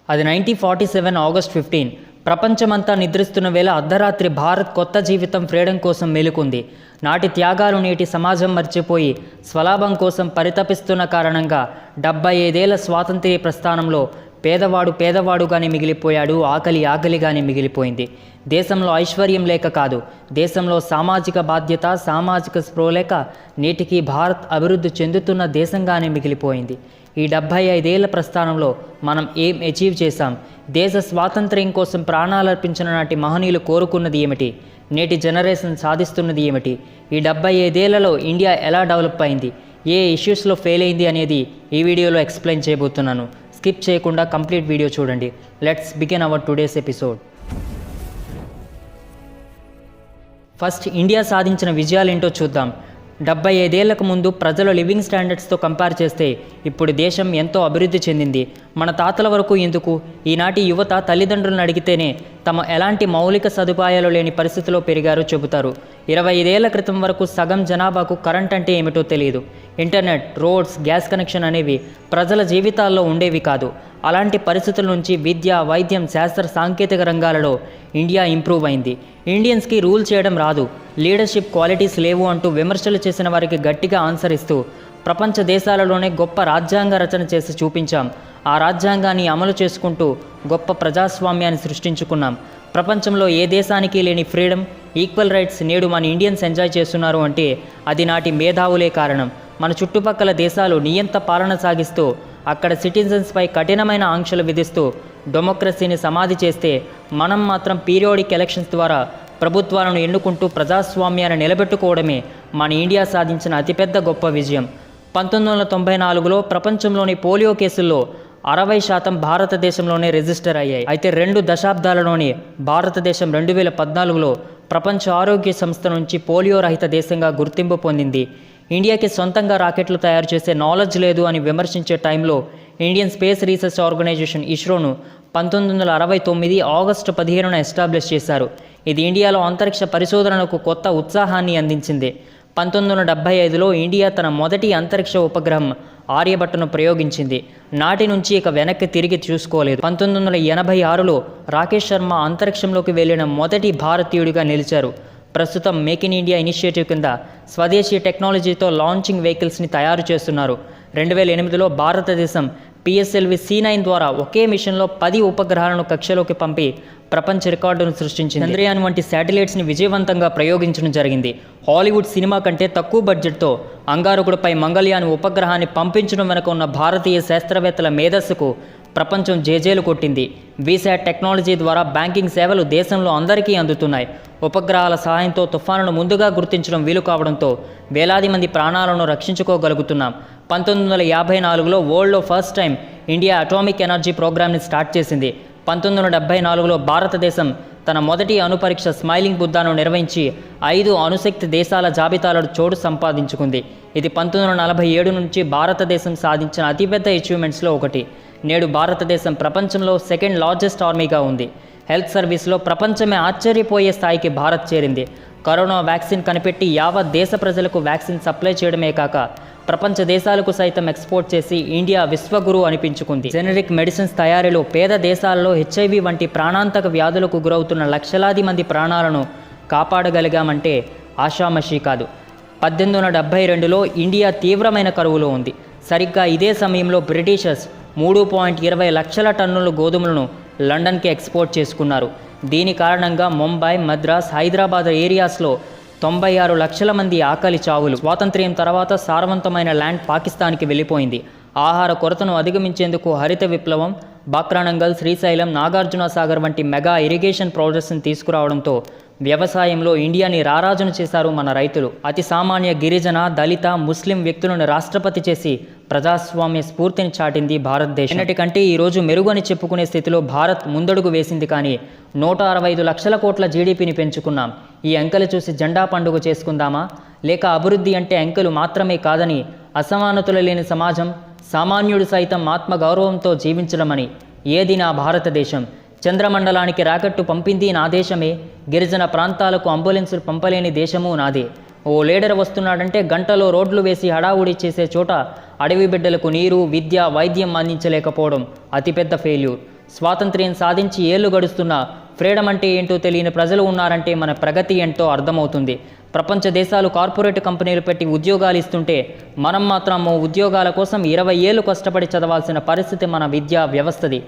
అది 1947 ఆగస్ట్ 15. ప్రపంచమంతా నిద్రిస్తున్న వేళ అర్ధరాత్రి భారత్ కొత్త జీవితం ఫ్రీడమ్ కోసం మేలుకుంది. నాటి త్యాగాలు నేటి సమాజం మర్చిపోయి స్వలాభం కోసం పరితపిస్తున్న కారణంగా 75 ఏళ్ల స్వాతంత్ర్య ప్రస్థానంలో పేదవాడు పేదవాడుగానే మిగిలిపోయాడు, ఆకలి ఆకలిగానే మిగిలిపోయింది. దేశంలో ఐశ్వర్యం లేక కాదు, దేశంలో సామాజిక బాధ్యత సామాజిక స్పృహ లేక నేటికి భారత్ అభివృద్ధి చెందుతున్న దేశంగానే మిగిలిపోయింది. ఈ 75 ఏళ్ల ప్రస్థానంలో మనం ఏం అచీవ్ చేశాం? దేశ స్వాతంత్ర్యం కోసం ప్రాణాలర్పించిన నాటి మహనీయులు కోరుకున్నది ఏమిటి? నేటి జనరేషన్ సాధిస్తున్నది ఏమిటి? ఈ 75 ఏళ్లలో ఇండియా ఎలా డెవలప్ అయింది, ఏ ఇష్యూస్లో ఫెయిల్ అయింది అనేది ఈ వీడియోలో ఎక్స్ప్లెయిన్ చేయబోతున్నాను. స్కిప్ చేయకుండా కంప్లీట్ వీడియో చూడండి. Let's begin our today's episode. First India సాధించిన విజయాలేంటో చూద్దాం. 75 ఏళ్లకు ముందు ప్రజల లివింగ్ స్టాండర్డ్స్తో కంపేర్ చేస్తే ఇప్పుడు దేశం ఎంతో అభివృద్ధి చెందింది. మన తాతల వరకు ఎందుకు, ఈనాటి యువత తల్లిదండ్రులను అడిగితేనే తమ ఎలాంటి మౌలిక సదుపాయాలు లేని పరిస్థితిలో పెరిగారో చెబుతారు. 25 ఏళ్ల క్రితం వరకు సగం జనాభాకు కరెంట్ అంటే ఏమిటో తెలియదు. ఇంటర్నెట్, రోడ్స్, గ్యాస్ కనెక్షన్ అనేవి ప్రజల జీవితాల్లో ఉండేవి కాదు. అలాంటి పరిస్థితుల నుంచి విద్య, వైద్యం, శాస్త్ర సాంకేతిక రంగాలలో ఇండియా ఇంప్రూవ్ అయింది. ఇండియన్స్కి రూల్ చేయడం రాదు, లీడర్షిప్ క్వాలిటీస్ లేవు అంటూ విమర్శలు చేసిన వారికి గట్టిగా ఆన్సర్ ఇస్తూ ప్రపంచ దేశాలలోనే గొప్ప రాజ్యాంగ రచన చేసి చూపించాం. ఆ రాజ్యాంగాన్ని అమలు చేసుకుంటూ గొప్ప ప్రజాస్వామ్యాన్ని సృష్టించుకున్నాం. ప్రపంచంలో ఏ దేశానికి లేని ఫ్రీడమ్, ఈక్వల్ రైట్స్ నేడు మన ఇండియన్స్ ఎంజాయ్ చేస్తున్నారు అంటే అది నాటి మేధావులే కారణం. మన చుట్టుపక్కల దేశాలు నియంత పాలన సాగిస్తూ అక్కడ సిటిజన్స్పై కఠినమైన ఆంక్షలు విధిస్తూ డెమోక్రసీని సమాధి చేస్తే మనం మాత్రం పీరియాడిక్ ఎలక్షన్స్ ద్వారా ప్రభుత్వాలను ఎన్నుకుంటూ ప్రజాస్వామ్యాన్ని నిలబెట్టుకోవడమే మన ఇండియా సాధించిన అతిపెద్ద గొప్ప విజయం. 1994లో ప్రపంచంలోని పోలియో కేసుల్లో 60% భారతదేశంలోనే రిజిస్టర్ అయ్యాయి. అయితే 2 దశాబ్దాలలోనే భారతదేశం 2014లో ప్రపంచ ఆరోగ్య సంస్థ నుంచి పోలియో రహిత దేశంగా గుర్తింపు పొందింది. ఇండియాకి సొంతంగా రాకెట్లు తయారు చేసే నాలెడ్జ్ లేదు అని విమర్శించే టైంలో ఇండియన్ స్పేస్ రీసెర్చ్ ఆర్గనైజేషన్ ఇస్రోను 1969 ఆగస్టు 15న ఎస్టాబ్లిష్ చేశారు. ఇది ఇండియాలో అంతరిక్ష పరిశోధనలకు కొత్త ఉత్సాహాన్ని అందించింది. 1975లో ఇండియా తన మొదటి అంతరిక్ష ఉపగ్రహం ఆర్యభట్టను ప్రయోగించింది. నాటి నుంచి ఇక వెనక్కి తిరిగి చూసుకోలేదు. 1986లో రాకేష్ శర్మ అంతరిక్షంలోకి వెళ్ళిన మొదటి భారతీయుడిగా నిలిచారు. ప్రస్తుతం మేక్ ఇన్ ఇండియా ఇనిషియేటివ్ కింద స్వదేశీ టెక్నాలజీతో లాంచింగ్ వెహికల్స్ని తయారు చేస్తున్నారు. 2008లో భారతదేశం PSLV C9 ద్వారా ఒకే మిషన్లో 10 ఉపగ్రహాలను కక్షలోకి పంపి ప్రపంచ రికార్డును సృష్టించింది. చంద్రయాన్ వంటి శాటిలైట్స్ని విజయవంతంగా ప్రయోగించడం జరిగింది. హాలీవుడ్ సినిమా కంటే తక్కువ బడ్జెట్తో అంగారకుడిపై మంగళయాన్ ఉపగ్రహాన్ని పంపించడం వెనుక ఉన్న భారతీయ శాస్త్రవేత్తల మేధస్సుకు ప్రపంచం జేజేలు కొట్టింది. వీసాట్ టెక్నాలజీ ద్వారా బ్యాంకింగ్ సేవలు దేశంలో అందరికీ అందుతున్నాయి. ఉపగ్రహాల సహాయంతో తుఫానును ముందుగా గుర్తించడం వీలు కావడంతో వేలాది మంది ప్రాణాలను రక్షించుకోగలుగుతున్నాం. 1954లో వరల్డ్లో first time India atomic energy ప్రోగ్రామ్ని స్టార్ట్ చేసింది. 1974లో భారతదేశం తన మొదటి అణుపరీక్ష స్మైలింగ్ బుద్ధాను నిర్వహించి 5 అణుశక్తి దేశాల జాబితాలో చోటు సంపాదించుకుంది. ఇది 1947 నుంచి భారతదేశం సాధించిన అతిపెద్ద అచీవ్మెంట్స్లో ఒకటి. నేడు భారతదేశం ప్రపంచంలో సెకండ్ లార్జెస్ట్ ఆర్మీగా ఉంది. హెల్త్ సర్వీస్లో ప్రపంచమే ఆశ్చర్యపోయే స్థాయికి భారత్ చేరింది. కరోనా వ్యాక్సిన్ కనిపెట్టి యావత్ దేశ ప్రజలకు వ్యాక్సిన్ సప్లై చేయడమే కాక ప్రపంచ దేశాలకు సైతం ఎక్స్పోర్ట్ చేసి ఇండియా విశ్వగురు అనిపించుకుంది. జెనరిక్ మెడిసిన్స్ తయారీలో పేద దేశాలలో HIV వంటి ప్రాణాంతక వ్యాధులకు గురవుతున్న లక్షలాది మంది ప్రాణాలను కాపాడగలిగామంటే ఆషామషీ కాదు. 1872లో ఇండియా తీవ్రమైన కరువులో ఉంది. సరిగ్గా ఇదే సమయంలో బ్రిటిషర్స్ 3.20 లక్షల టన్నుల గోధుమలను లండన్కి ఎక్స్పోర్ట్ చేసుకున్నారు. దీని కారణంగా ముంబై, మద్రాస్, హైదరాబాద్ ఏరియాస్లో 96 లక్షల మంది ఆకలి చావులు. స్వాతంత్ర్యం తర్వాత సారవంతమైన ల్యాండ్ పాకిస్తాన్కి వెళ్ళిపోయింది. ఆహార కొరతను అధిగమించేందుకు హరిత విప్లవం, బాక్రానంగల్, శ్రీశైలం, నాగార్జున సాగర్ వంటి మెగా ఇరిగేషన్ ప్రాజెక్ట్స్ని తీసుకురావడంతో వ్యవసాయంలో ఇండియాని రారాజును చేశారు మన రైతులు. అతి సామాన్య గిరిజన, దళిత, ముస్లిం వ్యక్తులను రాష్ట్రపతి చేసి ప్రజాస్వామ్య స్ఫూర్తిని చాటింది భారతదేశం. ఎన్నటికంటే ఈరోజు మెరుగని చెప్పుకునే స్థితిలో భారత్ ముందడుగు వేసింది. కానీ 165 లక్షల కోట్ల జీడీపీని పెంచుకున్నాం. ఈ అంకెలు చూసి జెండా పండుగ చేసుకుందామా? లేక అభివృద్ధి అంటే అంకెలు మాత్రమే కాదని, అసమానతలు లేని సమాజం, సామాన్యుడు సైతం ఆత్మగౌరవంతో జీవించడమని ఏది నా భారతదేశం? చంద్రమండలానికి రాకెట్టు పంపింది నా దేశమే, గిరిజన ప్రాంతాలకు అంబులెన్సులు పంపలేని దేశము నాదే. ఓ లీడర్ వస్తున్నాడంటే గంటలో రోడ్లు వేసి హడావుడి చేసే చోట అడవి బిడ్డలకు నీరు, విద్య, వైద్యం అందించలేకపోవడం అతిపెద్ద ఫెయిల్యూర్. స్వాతంత్ర్యం సాధించి ఏళ్లు గడుస్తున్నా ఫ్రీడమ్ అంటే ఏంటో తెలియని ప్రజలు ఉన్నారంటే మన ప్రగతి ఏంటో అర్థమవుతుంది. ప్రపంచ దేశాలు కార్పొరేట్ కంపెనీలు పెట్టి ఉద్యోగాలు ఇస్తుంటే మనం మాత్రం ఉద్యోగాల కోసం 20 ఏళ్ళు కష్టపడి చదవాల్సిన పరిస్థితి మన విద్యా వ్యవస్థది.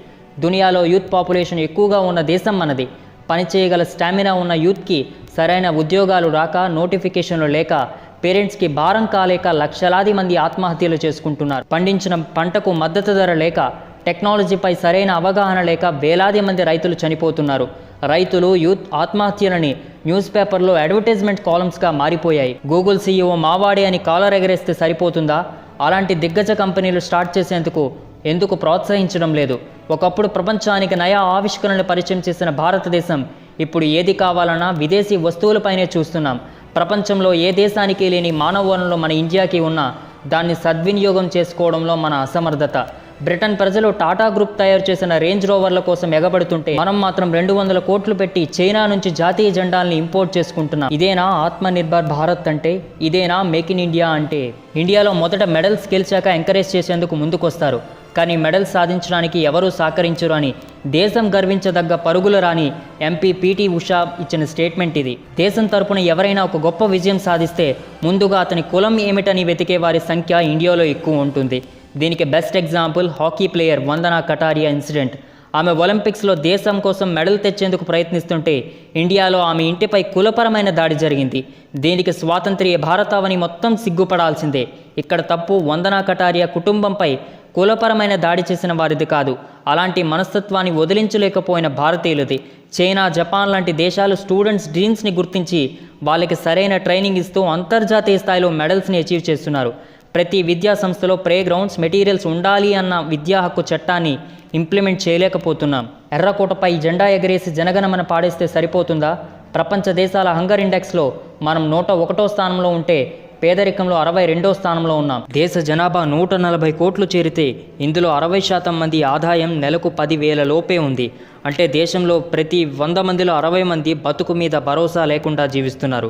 దునియాలో యూత్ పాపులేషన్ ఎక్కువగా ఉన్న దేశం మనది. పనిచేయగల స్టామినా ఉన్న యూత్కి సరైన ఉద్యోగాలు రాక, నోటిఫికేషన్లు లేక, పేరెంట్స్కి భారం కాలేక లక్షలాది మంది ఆత్మహత్యలు చేసుకుంటున్నారు. పండించిన పంటకు మద్దతు ధర లేక, టెక్నాలజీపై సరైన అవగాహన లేక వేలాది మంది రైతులు చనిపోతున్నారు. రైతులు, యూత్ ఆత్మహత్యలని న్యూస్ పేపర్లో అడ్వర్టైజ్మెంట్ కాలమ్స్గా మారిపోయాయి. గూగుల్ సీఈఓ మావాడే అని కాలర్ ఎగరేస్తే సరిపోతుందా? అలాంటి దిగ్గజ కంపెనీలు స్టార్ట్ చేసేందుకు ఎందుకు ప్రోత్సహించడం లేదు? ఒకప్పుడు ప్రపంచానికి నయా ఆవిష్కరణలు పరిచయం చేసిన భారతదేశం ఇప్పుడు ఏది కావాలన్నా విదేశీ వస్తువులపైనే చూస్తున్నాం. ప్రపంచంలో ఏ దేశానికి లేని మానవ వనరులు మన ఇండియాకి ఉన్నా దాన్ని సద్వినియోగం చేసుకోవడంలో మన అసమర్థత. బ్రిటన్ ప్రజలు టాటా గ్రూప్ తయారు చేసిన రేంజ్ రోవర్ల కోసం ఎగబడుతుంటే మనం మాత్రం 200 కోట్లు పెట్టి చైనా నుంచి జాతీయ జెండాల్ని ఇంపోర్ట్ చేసుకుంటున్నాం. ఇదేనా ఆత్మనిర్భర్ భారత్ అంటే? ఇదేనా మేక్ ఇన్ ఇండియా అంటే? ఇండియాలో మొదట మెడల్స్ గెలిచాక ఎంకరేజ్ చేసేందుకు ముందుకొస్తారు, కానీ మెడల్స్ సాధించడానికి ఎవరూ సహకరించరు అని దేశం గర్వించదగ్గ పరుగులు రాని ఎంపీ పీటీ ఉషా ఇచ్చిన స్టేట్మెంట్ ఇది. దేశం తరపున ఎవరైనా ఒక గొప్ప విజయం సాధిస్తే ముందుగా అతని కులం ఏమిటని వెతికే వారి సంఖ్య ఇండియాలో ఎక్కువ ఉంటుంది. దీనికి బెస్ట్ ఎగ్జాంపుల్ హాకీ ప్లేయర్ వందనా కటారియా ఇన్సిడెంట్. ఆమె ఒలింపిక్స్లో దేశం కోసం మెడల్ తెచ్చేందుకు ప్రయత్నిస్తుంటే ఇండియాలో ఆమె ఇంటిపై కులపరమైన దాడి జరిగింది. దీనికి స్వాతంత్ర్య భారతావని మొత్తం సిగ్గుపడాల్సిందే. ఇక్కడ తప్పు వందనా కటారియా కుటుంబంపై కులపరమైన దాడి చేసిన వారిది కాదు. అలాంటి మనస్తత్వాన్ని వదిలించలేకపోయిన భారతీయులది. చైనా, జపాన్ లాంటి దేశాలు స్టూడెంట్స్ డ్రీమ్స్ని గుర్తించి వాళ్ళకి సరైన ట్రైనింగ్ ఇస్తూ అంతర్జాతీయ స్థాయిలో మెడల్స్ని అచీవ్ చేస్తున్నారు. ప్రతి విద్యా సంస్థలో ప్లే గ్రౌండ్స్, మెటీరియల్స్ ఉండాలి అన్న విద్యా హక్కు చట్టాన్ని ఇంప్లిమెంట్ చేయలేకపోతున్నాం. ఎర్రకోటపై జెండా ఎగరేసి జనగణమన పాడేస్తే సరిపోతుందా? ప్రపంచ దేశాల హంగర్ ఇండెక్స్లో మనం 101వ స్థానంలో ఉంటే పేదరికంలో 62వ స్థానంలో ఉన్నాం. దేశ జనాభా 140 కోట్లు చేరితే ఇందులో 60% మంది ఆదాయం నెలకు 10,000 లోపే ఉంది. అంటే దేశంలో ప్రతి 100 మందిలో 60 మంది బతుకు మీద భరోసా లేకుండా జీవిస్తున్నారు.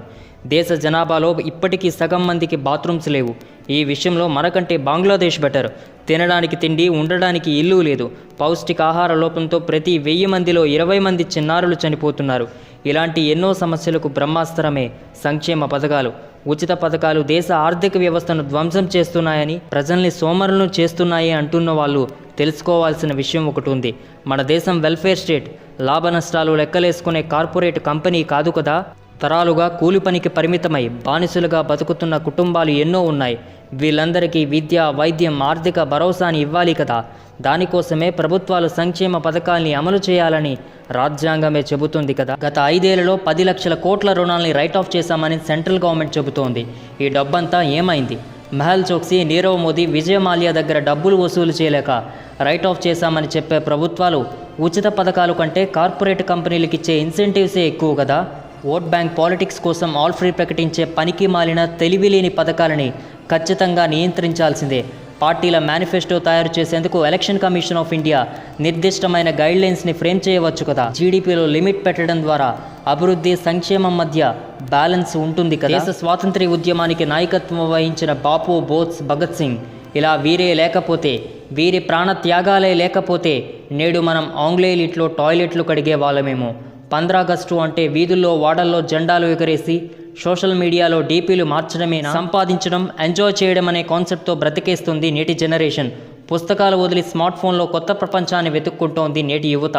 దేశ జనాభాలో ఇప్పటికీ సగం మందికి బాత్రూమ్స్ లేవు. ఈ విషయంలో మనకంటే బంగ్లాదేశ్ బెటర్. తినడానికి తిండి, ఉండడానికి ఇల్లు లేదు. పౌష్టికాహార లోపంతో ప్రతి 1000 మందిలో 20 మంది చిన్నారులు చనిపోతున్నారు. ఇలాంటి ఎన్నో సమస్యలకు బ్రహ్మాస్త్రమే సంక్షేమ పథకాలు. ఉచిత పథకాలు దేశ ఆర్థిక వ్యవస్థను ధ్వంసం చేస్తున్నాయని, ప్రజల్ని సోమరులను చేస్తున్నాయి అంటున్న వాళ్ళు తెలుసుకోవాల్సిన విషయం ఒకటి ఉంది. మన దేశం వెల్ఫేర్ స్టేట్, లాభ నష్టాలు లెక్కలేసుకునే కార్పొరేట్ కంపెనీ కాదు కదా. తరాలుగా కూలి పనికి పరిమితమై బానిసలుగా బతుకుతున్న కుటుంబాలు ఎన్నో ఉన్నాయి. వీళ్ళందరికీ విద్య, వైద్యం, ఆర్థిక భరోసాని ఇవ్వాలి కదా. దానికోసమే ప్రభుత్వాలు సంక్షేమ పథకాల్ని అమలు చేయాలని రాజ్యాంగమే చెబుతుంది కదా. గత 5 ఏళ్లలో 10 లక్షల కోట్ల రుణాల్ని రైట్ ఆఫ్ చేశామని సెంట్రల్ గవర్నమెంట్ చెబుతోంది. ఈ డబ్బంతా ఏమైంది? మెహల్ చోక్సీ, నీరవ్ మోదీ, విజయ్ మాల్యా దగ్గర డబ్బులు వసూలు చేయలేక రైట్ ఆఫ్ చేశామని చెప్పే ప్రభుత్వాలు ఉచిత పథకాలు కంటే కార్పొరేట్ కంపెనీలకు ఇచ్చే ఇన్సెంటివ్సే ఎక్కువ కదా. ఓట్ బ్యాంక్ పాలిటిక్స్ కోసం ఆల్ ఫ్రీ ప్రకటించే పనికి మాలిన, తెలివిలేని పథకాలని ఖచ్చితంగా నియంత్రించాల్సిందే. పార్టీల మేనిఫెస్టో తయారు చేసేందుకు ఎలక్షన్ కమిషన్ ఆఫ్ ఇండియా నిర్దిష్టమైన గైడ్లైన్స్ని ఫ్రేమ్ చేయవచ్చు కదా. జీడిపిలో లిమిట్ పెట్టడం ద్వారా అభివృద్ధి, సంక్షేమం మధ్య బ్యాలెన్స్ ఉంటుంది కదా. దేశ స్వాతంత్ర్య ఉద్యమానికి నాయకత్వం వహించిన బాపు, బోస్, భగత్ సింగ్ ఇలా వీరే లేకపోతే, వీరి ప్రాణ త్యాగాలే లేకపోతే నేడు మనం ఆంగ్లేయులిట్లో టాయిలెట్లు కడిగే వాళ్ళమేమో. 15 ఆగస్టు అంటే వీధుల్లో, వాడల్లో జెండాలు ఎగరేసి సోషల్ మీడియాలో డీపీలు మార్చడమేనా? సంపాదించడం, ఎంజాయ్ చేయడం అనే కాన్సెప్ట్తో బ్రతికేస్తుంది నేటి జనరేషన్. పుస్తకాలు వదిలి స్మార్ట్ ఫోన్లో కొత్త ప్రపంచాన్ని వెతుక్కుంటోంది నేటి యువత.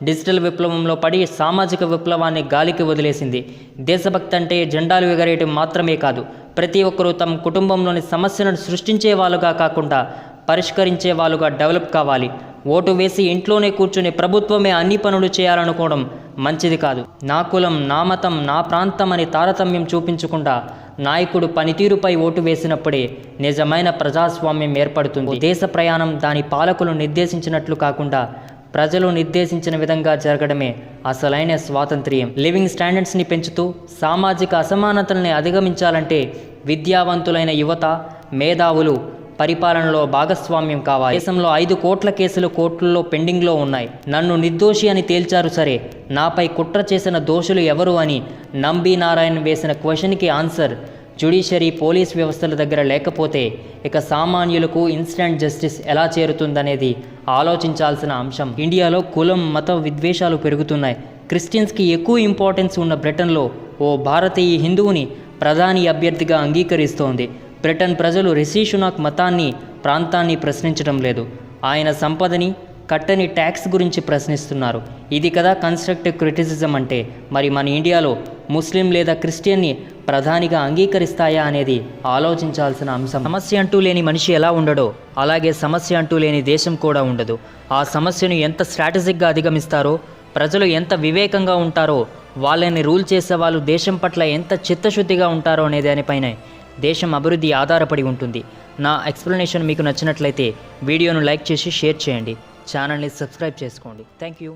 డిజిటల్ విప్లవంలో పడి సామాజిక విప్లవాన్ని గాలికి వదిలేసింది. దేశభక్తి అంటే జెండాలు ఎగరేయడం మాత్రమే కాదు, ప్రతి ఒక్కరూ తమ కుటుంబంలోని సమస్యలను సృష్టించే వాళ్ళుగా కాకుండా పరిష్కరించే వాళ్ళుగా డెవలప్ కావాలి. ఓటు వేసి ఇంట్లోనే కూర్చుని ప్రభుత్వమే అన్ని పనులు చేయాలనుకోవడం మంచిది కాదు. నా కులం, నా మతం, నా ప్రాంతం అని తారతమ్యం చూపించకుండా నాయకుడు పనితీరుపై ఓటు వేసినప్పుడే నిజమైన ప్రజాస్వామ్యం ఏర్పడుతుంది. దేశ ప్రయాణం దాని పాలకులు నిర్దేశించినట్లు కాకుండా ప్రజలు నిర్దేశించిన విధంగా జరగడమే అసలైన స్వాతంత్ర్యం. లివింగ్ స్టాండర్డ్స్ని పెంచుతూ సామాజిక అసమానతల్ని అధిగమించాలంటే విద్యావంతులైన యువత, మేధావులు పరిపాలనలో భాగస్వామ్యం కావాలి. దేశంలో 5 కోట్ల కేసులు కోర్టుల్లో పెండింగ్లో ఉన్నాయి. నన్ను నిర్దోషి అని తేల్చారు సరే, నాపై కుట్ర చేసిన దోషులు ఎవరు అని నంబి నారాయణ్ వేసిన క్వశ్చన్కి ఆన్సర్ జ్యుడిషియరీ పోలీస్ వ్యవస్థల దగ్గర లేకపోతే ఇక సామాన్యులకు ఇన్స్టంట్ జస్టిస్ ఎలా చేరుతుందనేది ఆలోచించాల్సిన అంశం. ఇండియాలో కులం మత విద్వేషాలు పెరుగుతున్నాయి. క్రిస్టియన్స్కి ఎక్కువ ఇంపార్టెన్స్ ఉన్న బ్రిటన్లో ఓ భారతీయ హిందువుని ప్రధాని అభ్యర్థిగా అంగీకరిస్తోంది. బ్రిటన్ ప్రజలు రిషి సునాక్ మతాన్ని ప్రాంతాన్ని ప్రశ్నించడం లేదు. ఆయన సంపదని కట్టని ట్యాక్స్ గురించి ప్రశ్నిస్తున్నారు. ఇది కదా కన్స్ట్రక్టివ్ క్రిటిసిజం అంటే. మరి మన ఇండియాలో ముస్లిం లేదా క్రిస్టియన్ని ప్రధానిగా అంగీకరిస్తాయా అనేది ఆలోచించాల్సిన అంశం. సమస్య అంటూ లేని మనిషి ఎలా ఉండడో అలాగే సమస్య అంటూ లేని దేశం కూడా ఉండదు. ఆ సమస్యను ఎంత స్ట్రాటజిక్గా అధిగమిస్తారో, ప్రజలు ఎంత వివేకంగా ఉంటారో, వాళ్ళని రూల్ చేసే వాళ్ళు దేశం పట్ల ఎంత చిత్తశుద్ధిగా ఉంటారో అనే దానిపైనే దేశం అభివృద్ధి ఆధారపడి ఉంటుంది. నా ఎక్స్ప్లెనేషన్ మీకు నచ్చినట్లయితే వీడియోను లైక్ చేసి షేర్ చేయండి. ఛానల్ని సబ్స్క్రైబ్ చేసుకోండి. Thank you.